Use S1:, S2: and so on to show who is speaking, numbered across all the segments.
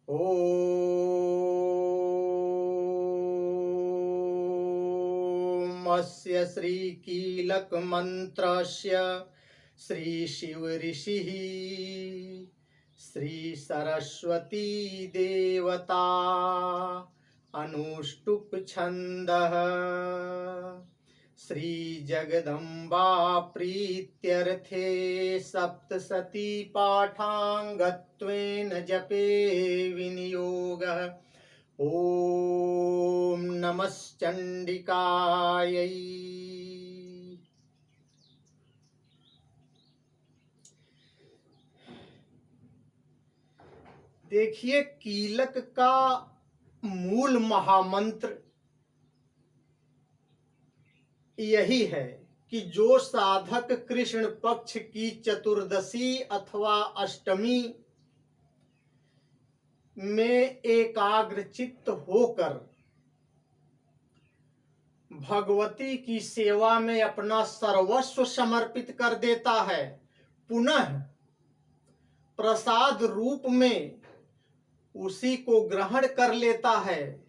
S1: ॐ अस्य श्रीकीलकमन्त्रस्य श्रीशिवऋषिः श्रीसरस्वती देवता अनुष्टुप् छन्दः श्रीजगदम्बा प्रीत्यर्थे सप्तशती पाठाङ्गत्वेन जपे विनियोगः। ॐ नमश्चण्डिकायै। देखिए, कीलक का मूल महामंत्र यही है कि जो साधक कृष्ण पक्ष की चतुर्दशी अथवा अष्टमी में एकाग्र चित्त होकर भगवती की सेवा में अपना सर्वस्व समर्पित कर देता है, पुनः प्रसाद रूप में उसी को ग्रहण कर लेता है,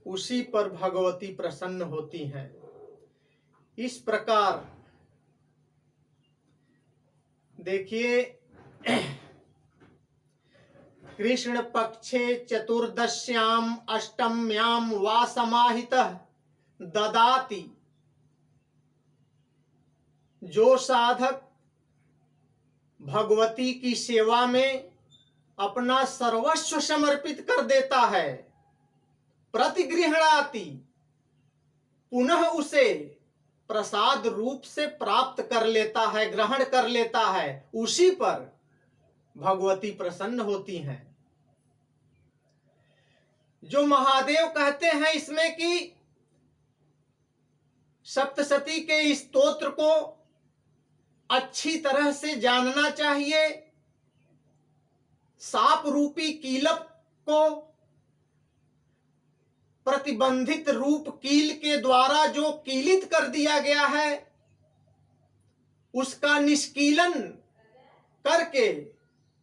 S1: उसी पर भगवती प्रसन्न होती हैं। इस प्रकार देखिए, कृष्ण पक्षे चतुर्दश्याम अष्टम्याम वा समाहितः ददाति। जो साधक भगवती की सेवा में अपना सर्वस्व समर्पित कर देता है, प्रतिगृह्णाति, पुनः उसे प्रसाद रूप से प्राप्त कर लेता है, ग्रहण कर लेता है, उसी पर भगवती प्रसन्न होती हैं। जो महादेव कहते हैं इसमें कि सप्तशती के इस स्तोत्र को अच्छी तरह से जानना चाहिए। सांप रूपी कीलक को प्रतिबंधित रूप कील के द्वारा जो कीलित कर दिया गया है, उसका निष्कीलन करके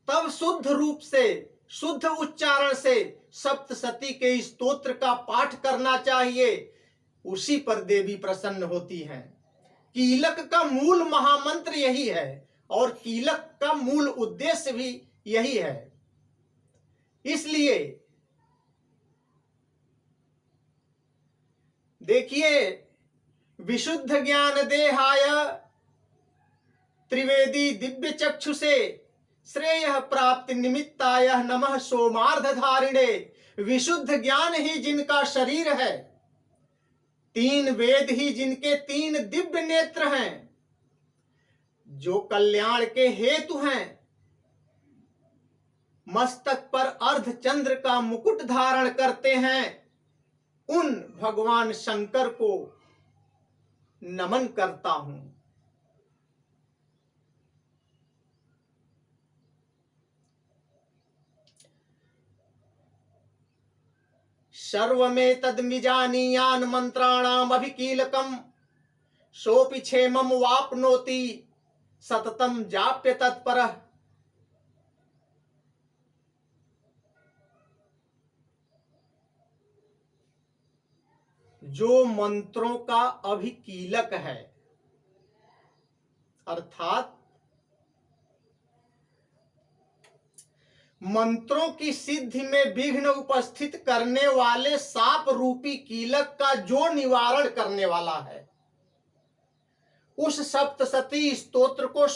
S1: तब शुद्ध रूप से, शुद्ध उच्चारण से सप्तशती के स्तोत्र का पाठ करना चाहिए, उसी पर देवी प्रसन्न होती हैं। कीलक का मूल महामंत्र यही है और कीलक का मूल उद्देश्य भी यही है। इसलिए देखिए, विशुद्ध ज्ञान देहाय त्रिवेदी दिव्य चक्षुषे श्रेय प्राप्ति निमित्ताय नमः सोमार्ध धारिणे। विशुद्ध ज्ञान ही जिनका शरीर है, तीन वेद ही जिनके तीन दिव्य नेत्र हैं, जो कल्याण के हेतु हैं, मस्तक पर अर्धचंद्र का मुकुट धारण करते हैं, उन भगवान शंकर को नमन करता हूं। सर्वमेतद्विजानीयान् मंत्राणाम् अभिकीलकम् सोऽपि क्षेमं वाप्नोति सततं जाप्य तत्परः। जो मंत्रों का अभिकीलक है, अर्थात मंत्रों की सिद्धि में विघ्न उपस्थित करने वाले सांप रूपी कीलक का जो निवारण करने वाला है, उस सप्तशती स्तोत्र को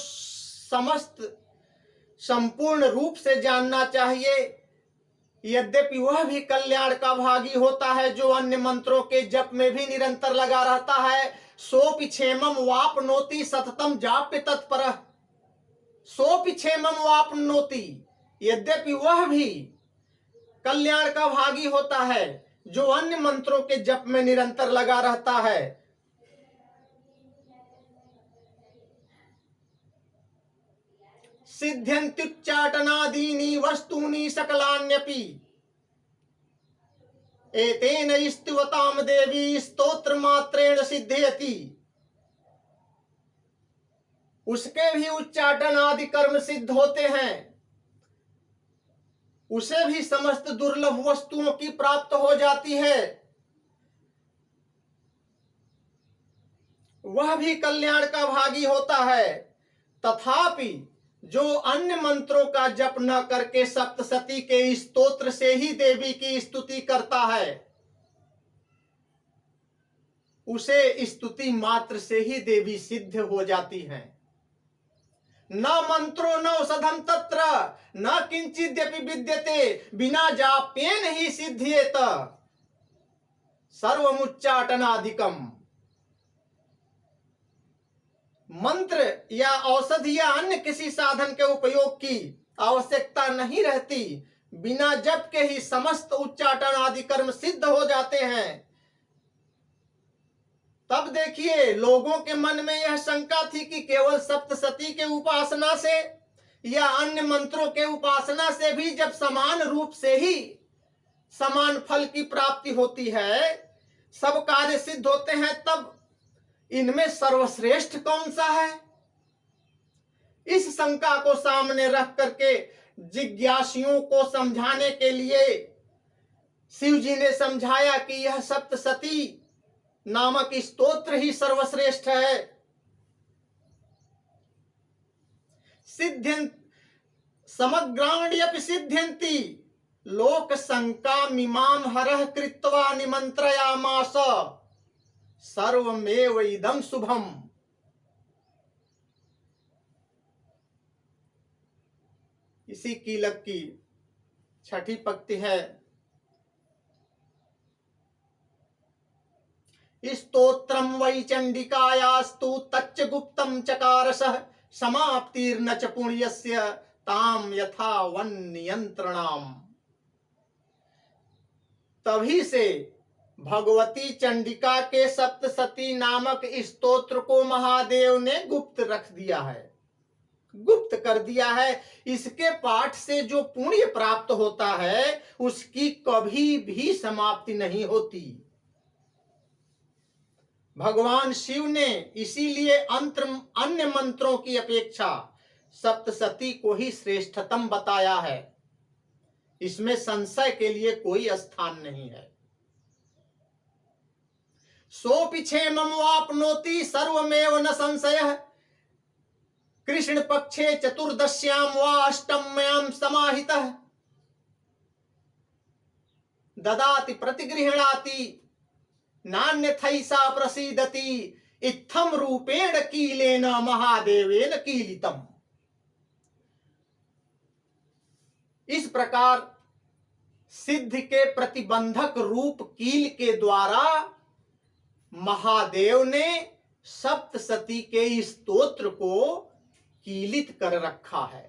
S1: संपूर्ण रूप से जानना चाहिए। यद्यपि वह भी कल्याण का भागी होता है, जो अन्य मंत्रों के जप में भी निरंतर लगा रहता है। सोऽपि क्षेमं वाप्नोति सततं जाप्य तत्परः। सोऽपि क्षेमं वाप्नोति, यद्यपि वह भी कल्याण का भागी होता है, जो अन्य मंत्रों के जप में निरंतर लगा रहता है। सिद्ध्यन्त्युच्चाटनादीनि वस्तूनि सकलान्यपि एतेन स्तुवतां देवी स्तोत्र मात्रेण सिद्ध्यति। उसके भी उच्चाटन आदि कर्म सिद्ध होते हैं, उसे भी समस्त दुर्लभ वस्तुओं की प्राप्त हो जाती है, वह भी कल्याण का भागी होता है। तथापि जो अन्य मंत्रों का जप न करके सप्तशती के स्तोत्र से ही देवी की स्तुति करता है, उसे स्तुति मात्र से ही देवी सिद्ध हो जाती है। न मंत्रो न औषधम तत्र न किंचिद्यपि विद्यते बिना जाप्येन ही सिद्ध्येत सर्वमुच्चाटनादिकम। मंत्र या औषधि या अन्य किसी साधन के उपयोग की आवश्यकता नहीं रहती, बिना जप के ही समस्त उच्चाटन आदि कर्म सिद्ध हो जाते हैं। तब देखिए, लोगों के मन में यह शंका थी कि केवल सप्तशती के उपासना से या अन्य मंत्रों के उपासना से भी जब समान रूप से ही समान फल की प्राप्ति होती है, सब कार्य सिद्ध होते हैं, तब इनमें सर्वश्रेष्ठ कौन सा है? इस शंका को सामने रख करके जिज्ञासुओं को समझाने के लिए शिव जी ने समझाया कि यह सप्तशती नामक स्तोत्र ही सर्वश्रेष्ठ है। सिद्ध्यं समग्राण्यपि सिद्ध्यन्ति लोक शंका मिमाम हरः कृत्वा निमंत्रयामास सर्वमेव इदं शुभम। इसी कीलक की छठी पंक्ति है, स्तोत्रम वै चंडिकायास्तु तच्च गुप्तम चकारसः समाप्तिर्न च पुण्यस्य ताम यथा वन नियंत्रणाम। तभी से भगवती चंडिका के सप्तशती नामक स्तोत्र को महादेव ने गुप्त रख दिया है, गुप्त कर दिया है। इसके पाठ से जो पुण्य प्राप्त होता है उसकी कभी भी समाप्ति नहीं होती। भगवान शिव ने इसीलिए अन्य मंत्रों की अपेक्षा सप्तशती को ही श्रेष्ठतम बताया है, इसमें संशय के लिए कोई स्थान नहीं है। सोपि क्षेमं वाप्नोति सर्वमेव न संशयः कृष्ण पक्षे चतुर्दश्यां वा अष्टम्यां समाहितः ददाति प्रतिगृह्णाति नान्यथैसा प्रसीदति इत्थम रूपेण कीलेन महादेवेन कीलितम। इस प्रकार सिद्ध के प्रतिबंधक रूप कील के द्वारा महादेव ने सप्तशती के स्तोत्र को कीलित कर रखा है।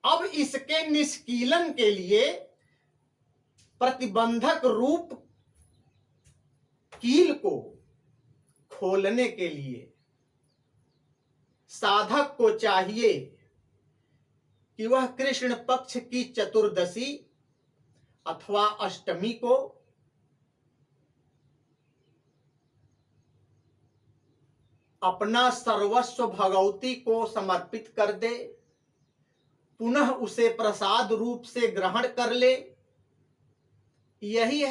S1: अब इसके निष्कीलन के लिए प्रतिबंधक रूप कील को खोलने के लिए साधक को चाहिए कि वह कृष्ण पक्ष की चतुर्दशी अथवा अष्टमी को अपना सर्वस्व भगवती को समर्पित कर दे, पुनः उसे प्रसाद रूप से ग्रहण कर ले। यही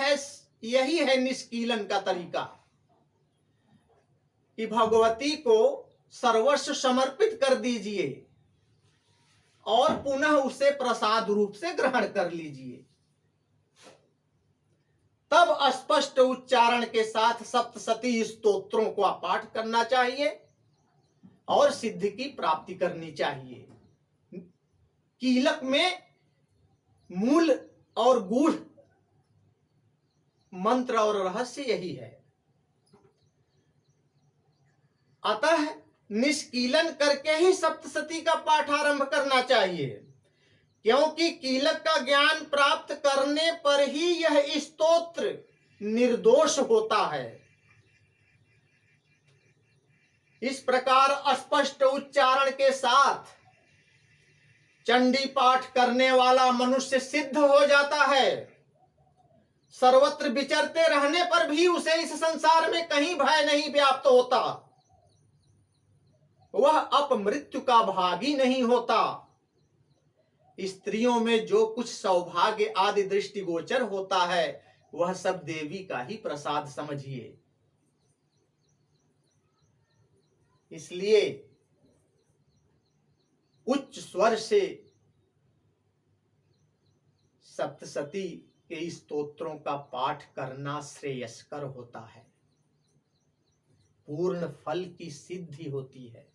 S1: है निष्कीलन का तरीका कि भगवती को सर्वस्व समर्पित कर दीजिए और पुनः उसे प्रसाद रूप से ग्रहण कर लीजिए। तब स्पष्ट उच्चारण के साथ सप्तशती स्तोत्रों का पाठ करना चाहिए और सिद्धि की प्राप्ति करनी चाहिए। कीलक में मूल और गूढ़ मंत्र और रहस्य यही है। अतः निष्कीलन करके ही सप्तशती का पाठ आरंभ करना चाहिए, क्योंकि कीलक का ज्ञान प्राप्त करने पर ही यह स्तोत्र निर्दोष होता है। इस प्रकार स्पष्ट उच्चारण के साथ चंडी पाठ करने वाला मनुष्य सिद्ध हो जाता है। सर्वत्र विचरते रहने पर भी उसे इस संसार में कहीं भय नहीं व्याप्त होता। वह अपमृत्यु का भागी नहीं होता। स्त्रियों में जो कुछ सौभाग्य आदि दृष्टिगोचर होता है वह सब देवी का ही प्रसाद समझिए। इसलिए उच्च स्वर से सप्तशती के स्तोत्रों का पाठ करना श्रेयस्कर होता है, पूर्ण फल की सिद्धि होती है।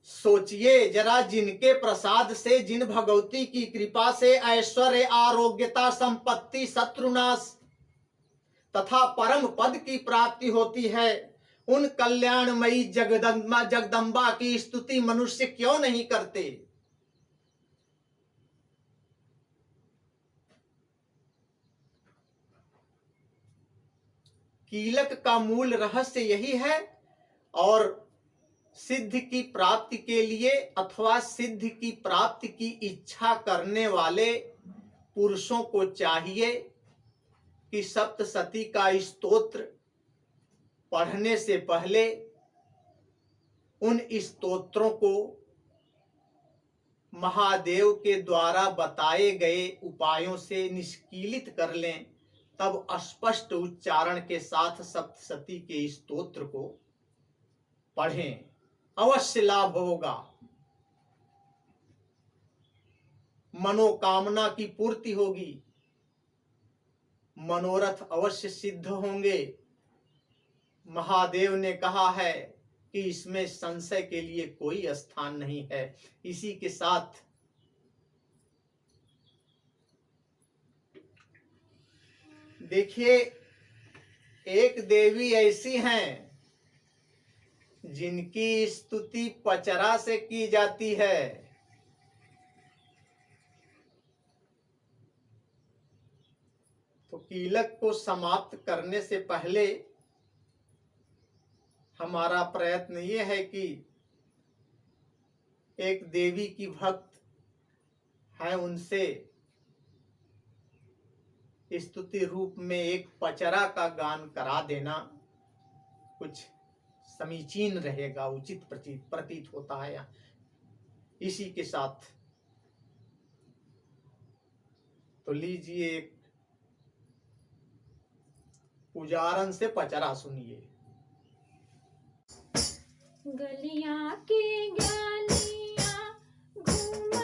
S1: सोचिए जरा, जिनके प्रसाद से, जिन भगवती की कृपा से ऐश्वर्य, आरोग्यता, संपत्ति, शत्रुनाश तथा परम पद की प्राप्ति होती है, उन कल्याणमयी जगदम्बा की स्तुति मनुष्य क्यों नहीं करते? कीलक का मूल रहस्य यही है। और सिद्धि की प्राप्ति के लिए अथवा सिद्धि की प्राप्ति की इच्छा करने वाले पुरुषों को चाहिए कि सप्तशती का स्तोत्र पढ़ने से पहले उन स्तोत्रों को महादेव के द्वारा बताए गए उपायों से निष्कीलित कर लें, तब स्पष्ट उच्चारण के साथ सप्तशती के स्तोत्र को पढ़ें, अवश्य लाभ होगा। मनोकामना की पूर्ति होगी, मनोरथ अवश्य सिद्ध होंगे। महादेव ने कहा है कि इसमें संशय के लिए कोई स्थान नहीं है। इसी के साथ देखिए, एक देवी ऐसी हैं जिनकी स्तुति पचरा से की जाती है। तो कीलक को समाप्त करने से पहले हमारा प्रयत्न ये है कि एक देवी की भक्त है, उनसे स्तुति रूप में एक पचरा का गान करा देना कुछ समीचीन रहेगा, उचित प्रतीत होता है। इसी के साथ तो लीजिए, एक पुजारन से पचरा सुनिए।
S2: गलियां की गलियां घूम